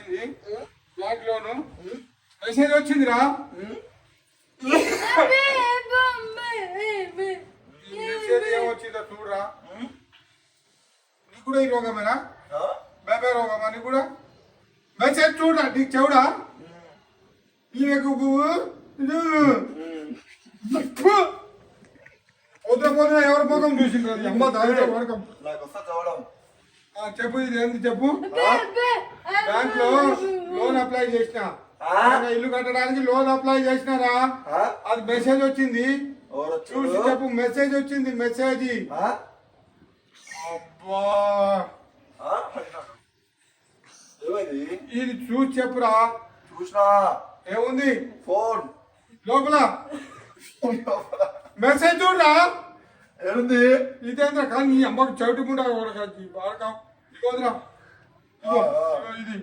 వచ్చింది bank loan message వచ్చిందిరా. Message ఏమొచ్చిందో చూడరా. నీకు కూడా ఈ రోగమేనా? బేబే రోగమా నీకు కూడా? మెసేజ్ చూడరా, నీకు చెవుడా? నీకు పొద్దున ఎవరి ముఖం చూసిండ్రు? అమ్మ దాని వరకం చెప్పు. ఇది ఏంది చెప్పు. బ్యాంక్ లో లోన్ అప్లై చేసిన, ఇల్లు కట్టడానికి లోన్ అప్లై చేసినారా? అది మెసేజ్ వచ్చింది, చూసి చెప్పు. మెసేజ్ వచ్చింది, మెసేజ్. అబ్బా ఇది చూసి చెప్పురా. చూసినా ఏముంది ఫోన్ లోపల? మెసేజ్ చూడరా. ఏముంది? ఇదేంద్రా కానీ నీ అమ్మకు చవిటి ముండా వాడక ఇదిగోదిరా, ఇది